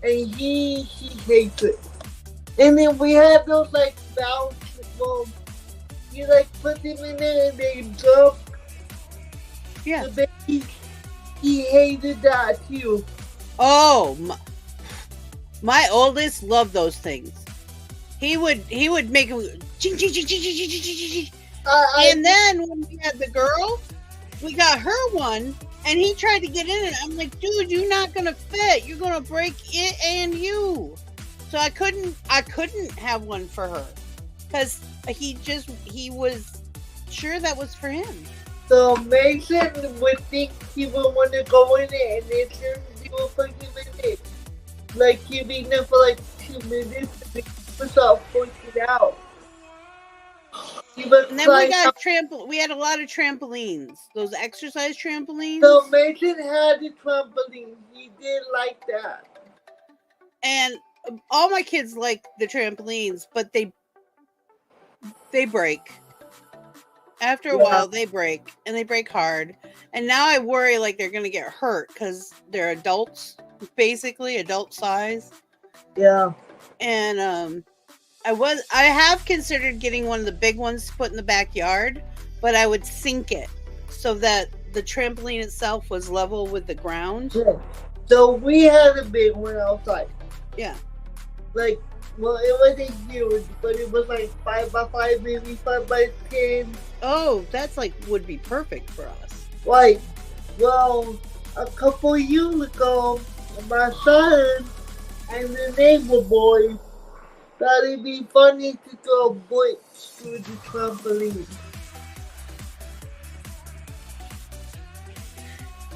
And he hates it. And then we have those like bounce. Well, you like put them in there and they jump. Yeah. The baby, he hated that too. Oh, my oldest loved those things. He would make him ching, ching, ching, ching, ching, ching, ching, ching, ching. And then when we had the girl, we got her one, and he tried to get in it. I'm like, dude, you're not gonna fit. You're gonna break it and you. So I couldn't have one for her because he was sure that was for him. So Mason would think he would want to go in it, and as soon as he would put him in it, like he'd be there for like 2 minutes, and he would start pointing out. And then we had a lot of trampolines, those exercise trampolines. So Mason had a trampoline. He did like that. And all my kids like the trampolines, but they break. After a while, they break, and they break hard. And now I worry like they're gonna get hurt because they're adults, basically adult size. Yeah. And I have considered getting one of the big ones to put in the backyard, but I would sink it so that the trampoline itself was level with the ground. Yeah. So we had a big one outside. Yeah. Like, well, it wasn't huge, but it was like 5x5, maybe 5x10. Oh, that's like would be perfect for us. Like, well, a couple years ago, my son and the neighbor boy thought it'd be funny to throw bricks through the trampoline.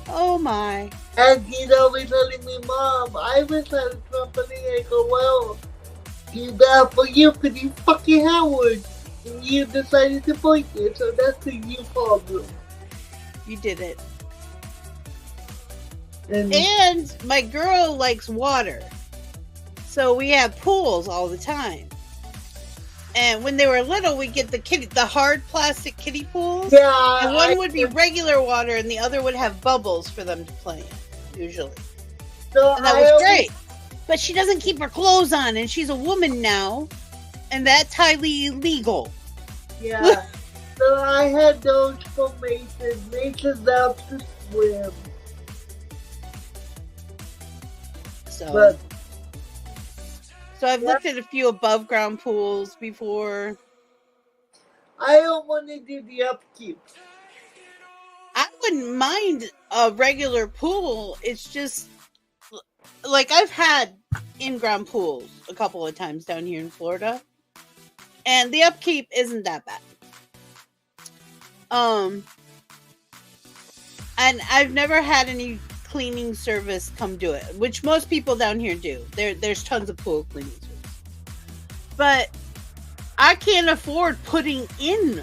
Oh my. And he's always telling me, Mom, I was on the trampoline. I go, well, too bad for you because you fucking Howard. And you decided to break it, so that's a you problem. You did it. And my girl likes water. So we have pools all the time. And when they were little, we get the hard plastic kiddie pools. Yeah. And one would be regular water, and the other would have bubbles for them to play in, usually. So And that was great. But she doesn't keep her clothes on, and she's a woman now, and that's highly illegal. Yeah. So I had those for Mason. Mason loves to swim. So I've looked at a few above ground pools before. I don't want to do the upkeep. I wouldn't mind a regular pool. It's just like I've had in-ground pools a couple of times down here in Florida, and the upkeep isn't that bad. And I've never had any cleaning service come do it, which most people down here do. There's tons of pool cleaning service, but I can't afford putting in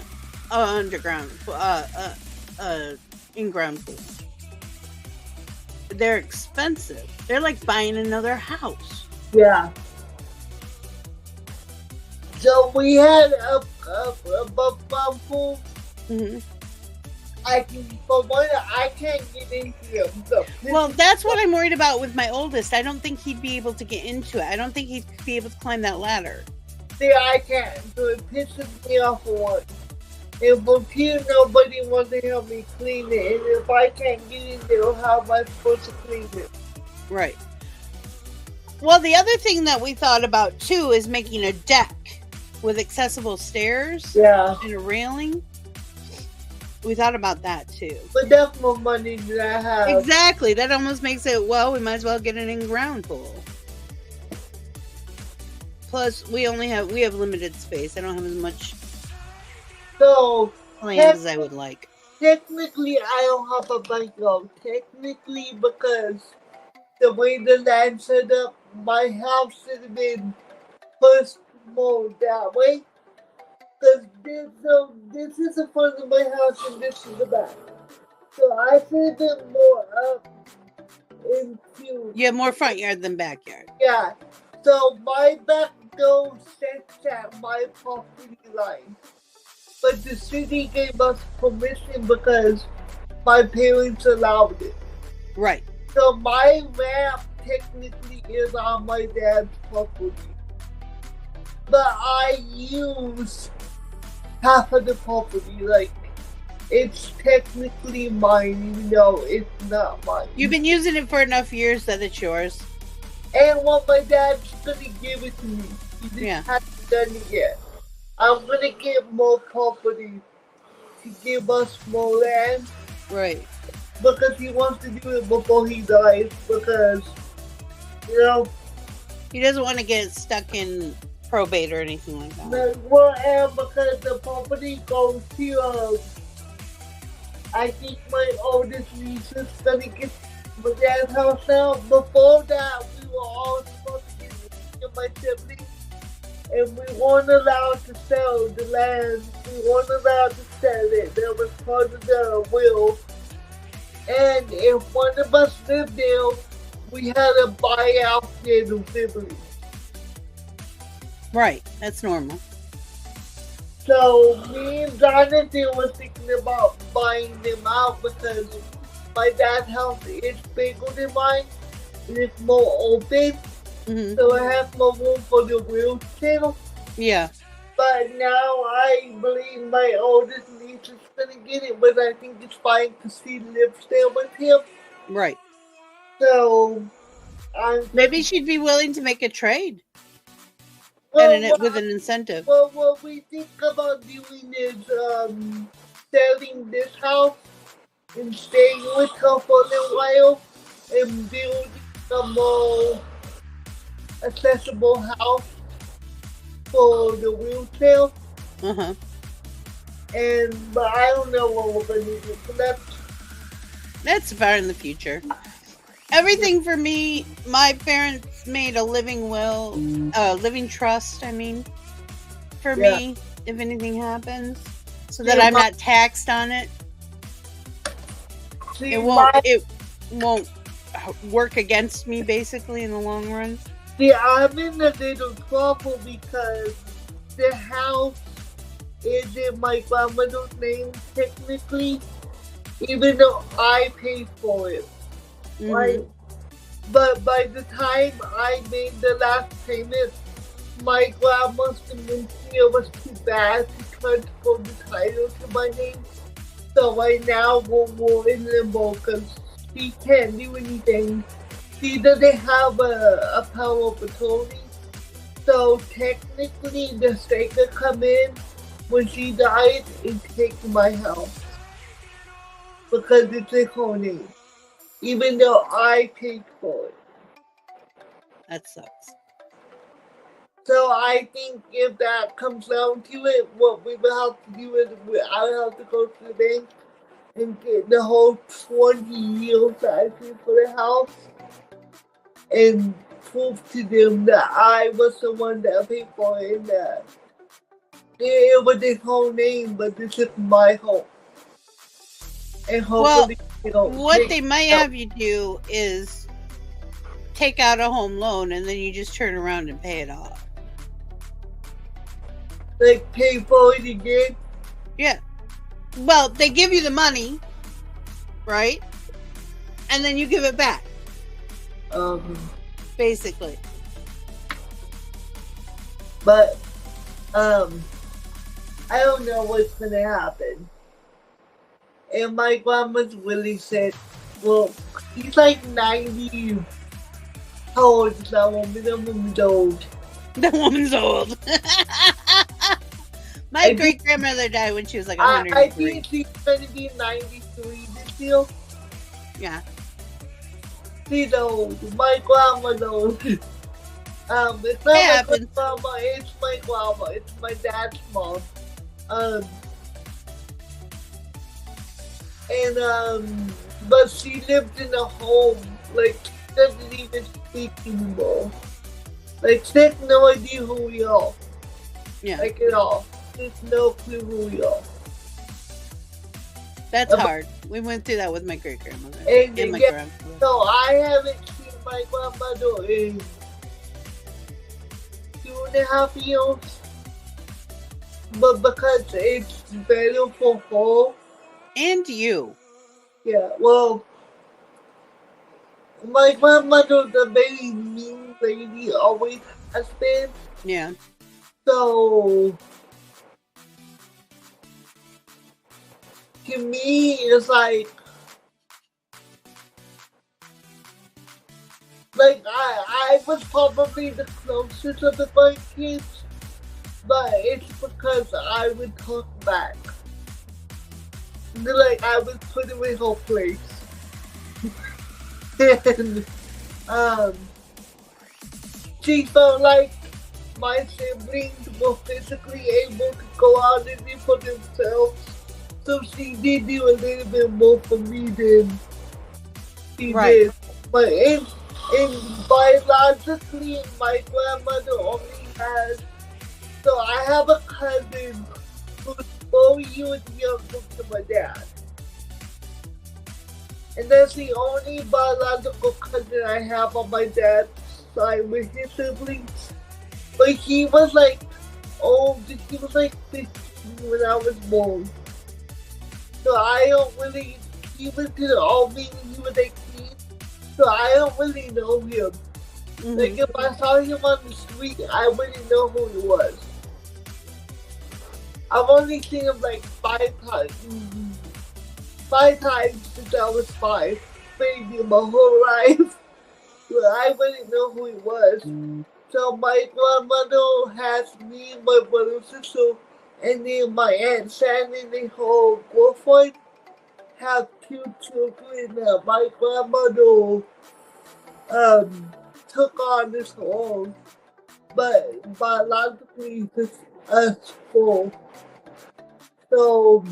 a underground in-ground pool. They're expensive. They're like buying another house. Yeah. So we had a above ground pool. Mm-hmm. I can't get into them. So Well, that's what I'm worried about with my oldest. I don't think he'd be able to get into it. I don't think he'd be able to climb that ladder. see, I can't. So it pisses me off a lot. And from here, nobody wants to help me clean it. And if I can't get in there, how am I supposed to clean it? Right. Well, the other thing that we thought about too is making a deck with accessible stairs Yeah. and a railing. We thought about that too. But that's more money than I have. Exactly. That almost makes it, well, we might as well get an in-ground pool. Plus, we have limited space. I don't have as much So, land as I would like. technically, I don't have a backyard. Technically, because the way the land set up, my house should have been pushed more that way. Because this is the front of my house and this is the back. So I should have been more up into. You have more front yard than backyard. Yeah. So my back door sets at my property line. But the city gave us permission because my parents allowed it. Right. So my ramp technically is on my dad's property. But I use half of the property, like it's technically mine, even though it's not mine. You've been using it for enough years that it's yours. And what my dad's gonna give it to me. He just Yeah. hasn't done it yet. I'm gonna get more property to give us more land Right. because he wants to do it before he dies. Because, you know, He doesn't want to get stuck in probate or anything like that. and because the property goes to, I think my oldest niece is gonna get my dad's house now. Before that, we were all supposed to get it to my siblings. And we weren't allowed to sell the land. We weren't allowed to sell it. That was part of the will. And if one of us lived there, we had to buy out their siblings. Right. That's normal. So me and Jonathan was thinking about buying them out because my dad's house is bigger than mine. And it's more open. Mm-hmm. So it has more room for the wheelchair. Yeah. But now I believe my oldest niece is gonna get it, but I think it's fine because she lives there with him. Right. So Maybe she'd be willing to make a trade with an incentive. Well, what we think about doing is selling this house and staying with her for a little while and building a more accessible house for the wheelchair. Uh-huh. But I don't know what we're gonna do. So That's far in the future. Everything for me, my parents made a living will, living trust, for me, if anything happens, so that I'm not taxed on it. see, It won't work against me, basically, in the long run. I'm in a little trouble because the house is in my grandmother's name technically, even though I paid for it. Right? But by the time I made the last payment, my grandma's dementia was too bad to transfer the title to my name. So right now we're in limbo because she can't do anything. She doesn't have a power of attorney. So technically the state could come in when she dies and take my house. Because it's in her name. Even though I paid for it. That sucks. So I think if that comes down to it, what we will have to do is I will have to go to the bank and get the whole 20 years that I paid for the house and prove to them that I was the one that paid for it and that it was his whole name, but this is my home. And hopefully, what they might have you do is take out a home loan and then you just turn around and pay it off. Like pay for it again? Yeah. Well, they give you the money, right? And then you give it back. Basically. But, I don't know what's gonna happen. And my grandma's really said, well, he's like 90. How old is that woman? That woman's old. That woman's old. My great-grandmother died when she was like 103. I think she's going to be 93 this year. Yeah. She's old. My grandma's old. It's not my grandma, it's my grandma. It's my dad's mom. But she lived in a home. Like, she doesn't even speak anymore. Like, she has no idea who we are. Yeah. Like, at all. There's no clue who we are. That's hard. We went through that with my great-grandmother. And my yeah, grandmother. so I haven't seen my grandmother in 2.5 years. But because it's better for her. And you. Yeah, well, my grandmother's a very mean lady, always has been. Yeah. So, to me, it's like I was probably the closest of the five kids, but it's because I would talk back. Like, I was put in my whole place. And, she felt like my siblings were physically able to go out and be for themselves. So she did do a little bit more for me than she did. But in biologically, my grandmother only has. So I have a cousin who's 4 years younger than my dad. And that's the only biological cousin I have on my dad's side with his siblings. But he was like old, he was like 15 when I was born. So I don't really, he was in the army when he was 18. So I don't really know him. Mm-hmm. Like if I saw him on the street, I wouldn't know who he was. I've only seen him like 5 times. 5 times since I was 5. Maybe my whole life. But I wouldn't know who he was. So my grandmother has me, my brother and sister, and then my Aunt Shan and her girlfriend have 2 children that my grandmother took on this own. But biologically, it's us 4. So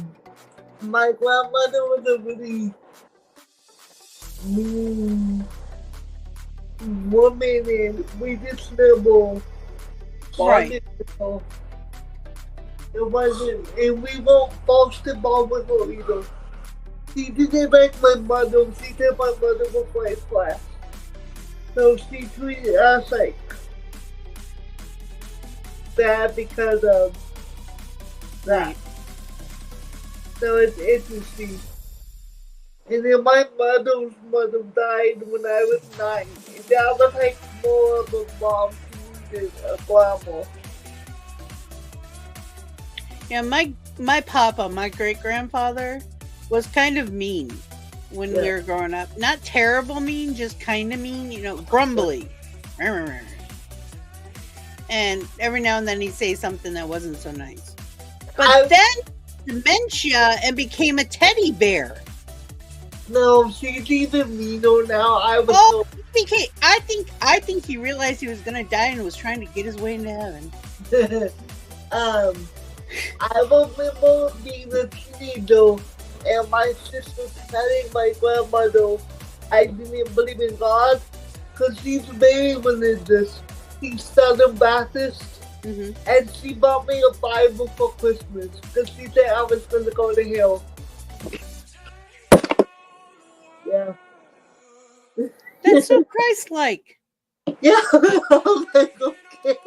my grandmother was a really mean woman, and we just never bonded with her. It wasn't, and we won't foster bond with her either. She didn't like my mother. She said my mother was first class. So she treated us like sad because of that. Right. So it's interesting. And then my mother's mother died when I was 9. And that was like more of a mom than a grandma. Yeah, my papa, my great grandfather, was kind of mean when we were growing up. Not terrible mean, just kind of mean. You know, grumbly. And every now and then he'd say something that wasn't so nice. But then dementia and became a teddy bear. No, she's even meaner now. I think he realized he was gonna die and was trying to get his way into heaven. I remember being a teenager and my sister telling my grandmother I didn't believe in God because she's very religious. She's Southern Baptist. Mm-hmm. And she bought me a Bible for Christmas because she said I was going to go to hell. Yeah. That's so Christ-like. Yeah. I was like, okay.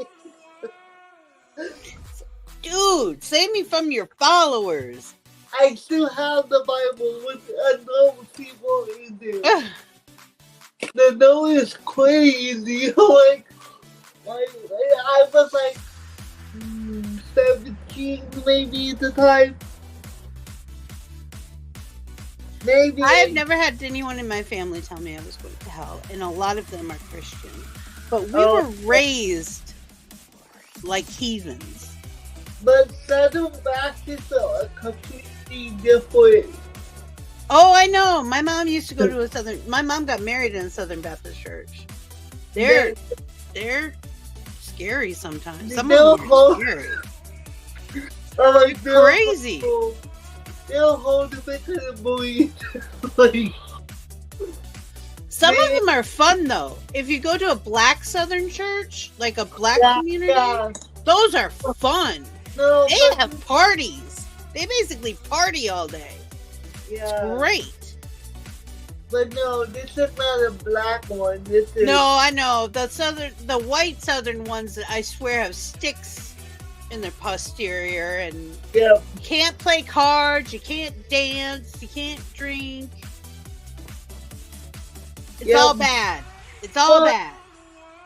Dude, save me from your followers. I still have the Bible with unknown people in there. The no is crazy. I was like 17 maybe at the time. Maybe. I have never had anyone in my family tell me I was going to hell, and a lot of them are Christian. But we were raised like heathens. But Southern Baptists are completely different. Oh, I know. My mom used to go to a Southern. My mom got married in a Southern Baptist church. They're scary sometimes. Some of them are scary. Like, crazy. They'll hold the bit of the belief. Like, some of them are fun though. If you go to a black Southern church, like a black community, those are fun. No, they have parties. They basically party all day. Yeah. It's great. But no, this is not a black one. This is... No, I know. The white Southern ones, I swear, have sticks in their posterior, and you can't play cards, you can't dance, you can't drink. It's all bad. It's all bad.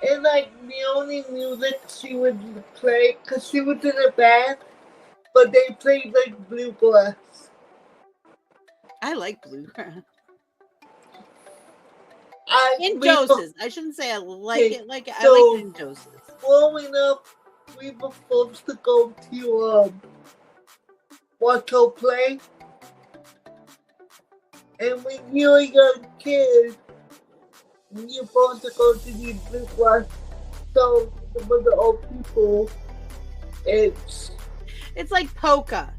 And like the only music she would play, because she was in a band, but they played like bluegrass. I like bluegrass. In We doses. I shouldn't say I like it. I like it in doses. Growing up, we were supposed to go to watch her play, and when you're a young kid, you're supposed to go to these bluegrass shows with the old people. It's like polka.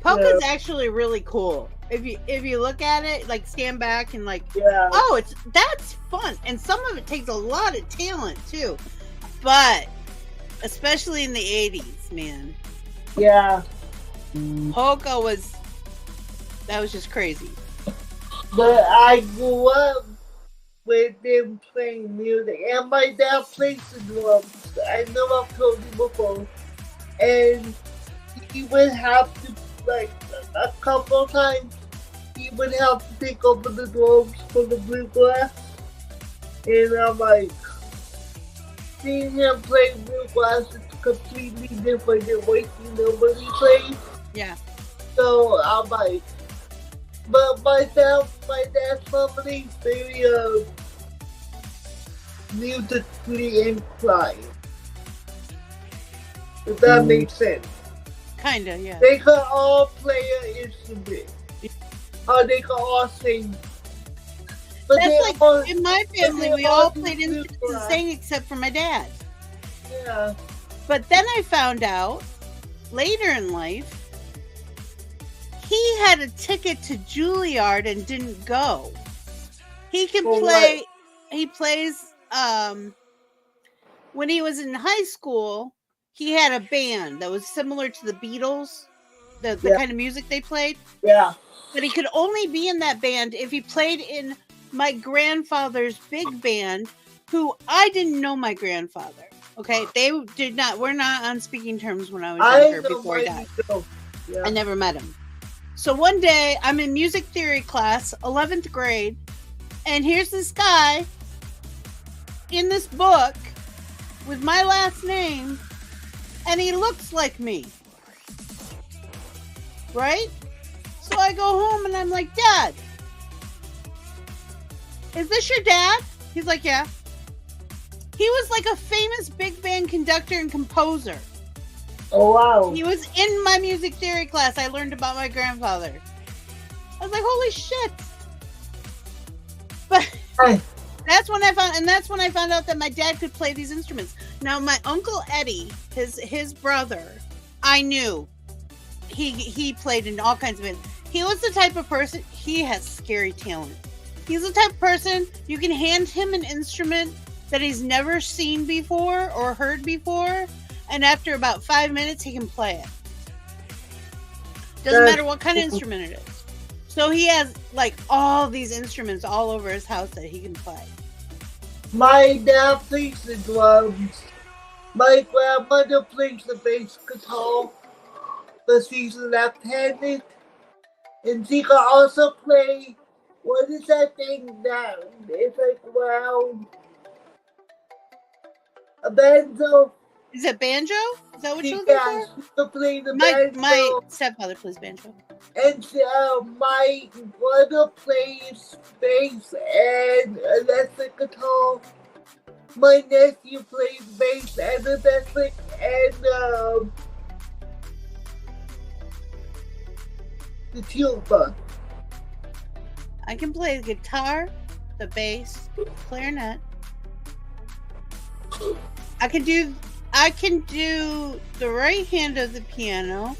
Polka's actually really cool. If you look at it, like stand back and like, oh, that's fun. And some of it takes a lot of talent too. But especially in the 80s, man. Yeah. Polka was just crazy. But I grew up with them playing music. And my dad plays the drums. I know I've told you before. And he would have to, like, a couple times, he would have to take over the drums for the bluegrass. And I'm like, seeing him play bluegrass is completely different than what you normally play. Yeah. So I'm like, but my dad's family is very musically inclined. If that makes sense. Kinda, yeah. They can all play an instrument. Or they can all sing. But that's like, in my family, we all played instruments and sang except for my dad. Yeah. But then I found out, later in life, he had a ticket to Juilliard and didn't go. He can play, he plays, when he was in high school, he had a band that was similar to the Beatles, the kind of music they played. Yeah. But he could only be in that band if he played in my grandfather's big band, who I didn't know my grandfather. Okay, they did not. We're not on speaking terms when I was I younger know before I died. Yeah. I never met him. So one day, I'm in music theory class, 11th grade, and here's this guy in this book with my last name, and he looks like me. Right? So I go home and I'm like, Dad, is this your dad? He's like, yeah. He was like a famous big band conductor and composer. Oh, wow. He was in my music theory class. I learned about my grandfather. I was like, holy shit. But that's when I found out that my dad could play these instruments. Now, my Uncle Eddie, his brother, I knew. He played in all kinds of bands. He was the type of person, he has scary talent. He's the type of person, you can hand him an instrument that he's never seen before or heard before, and after about 5 minutes, he can play it. Doesn't matter what kind of instrument it is. So he has, like, all these instruments all over his house that he can play. My dad plays the drums. My grandmother plays the bass guitar, but she's left-handed. And she can also play, what is that thing that is like round? A banjo. Is it banjo? Is that what you're looking Yeah, for? she can play the banjo. My stepfather plays banjo. And my brother plays bass and electric guitar. My nephew plays bass and electric and the tuba. I can play the guitar, the bass, clarinet. I can do the right hand of the piano.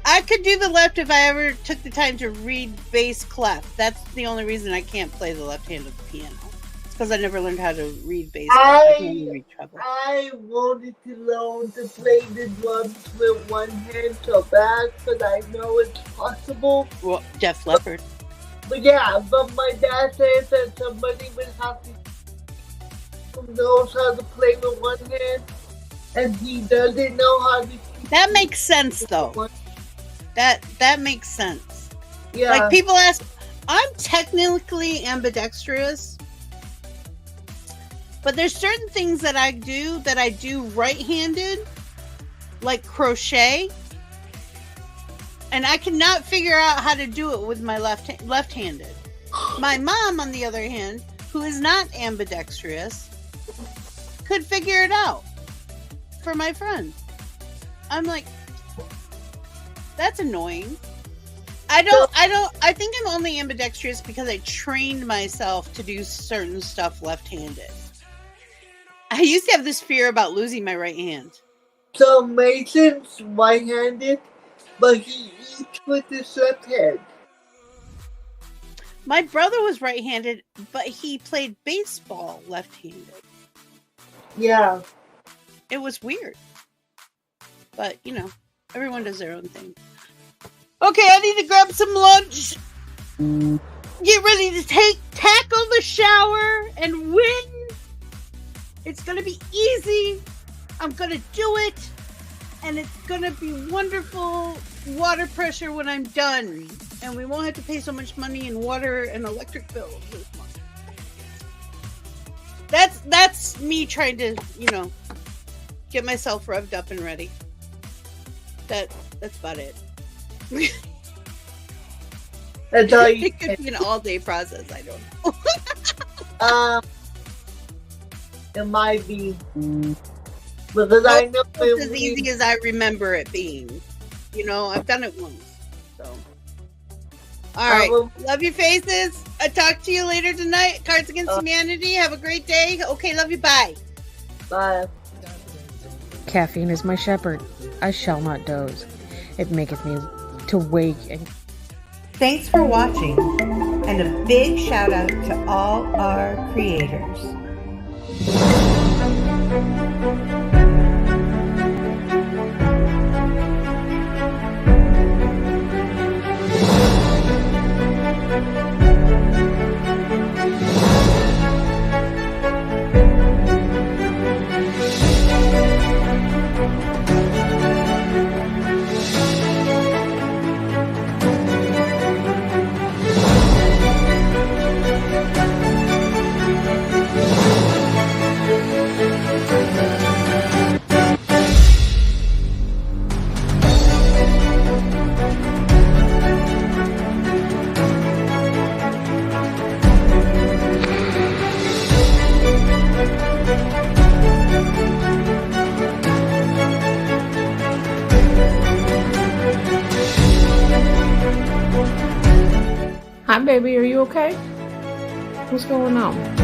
I could do the left if I ever took the time to read bass clef. That's the only reason I can't play the left hand of the piano. It's because I never learned how to read bass clef. I can only read treble. I wanted to learn to play the drums with one hand so bad because I know it's possible. Well, Def Leppard. But yeah, but my dad says that somebody would have to who knows how to play with one hand, and he doesn't know how to. That makes sense, though. That makes sense. Yeah. Like, people ask, I'm technically ambidextrous, but there's certain things that I do right-handed, like crochet, and I cannot figure out how to do it with my left-handed. My mom, on the other hand, who is not ambidextrous, could figure it out for my friend. I'm like, that's annoying. I think I'm only ambidextrous because I trained myself to do certain stuff left-handed. I used to have this fear about losing my right hand. So Mason's right-handed, but he eats with his left hand. My brother was right-handed, but he played baseball left-handed. Yeah. It was weird. But, you know, everyone does their own thing. Okay, I need to grab some lunch. Get ready to tackle the shower and win. It's going to be easy. I'm going to do it. And it's going to be wonderful water pressure when I'm done. And we won't have to pay so much money in water and electric bills this month. That's me trying to, you know, get myself revved up and ready. That's about it. That's all you It could be an all-day process. I don't know. It might be because I know it's as easy as I remember it being. You know, I've done it once. So, all right. Love your faces. I'll talk to you later tonight. Cards Against Humanity. Have a great day. Okay, love you. Bye. Bye. Caffeine is my shepherd. I shall not doze. It maketh me to wake and... Thanks for watching, and a big shout out to all our creators. Hi, baby. Are you okay? What's going on?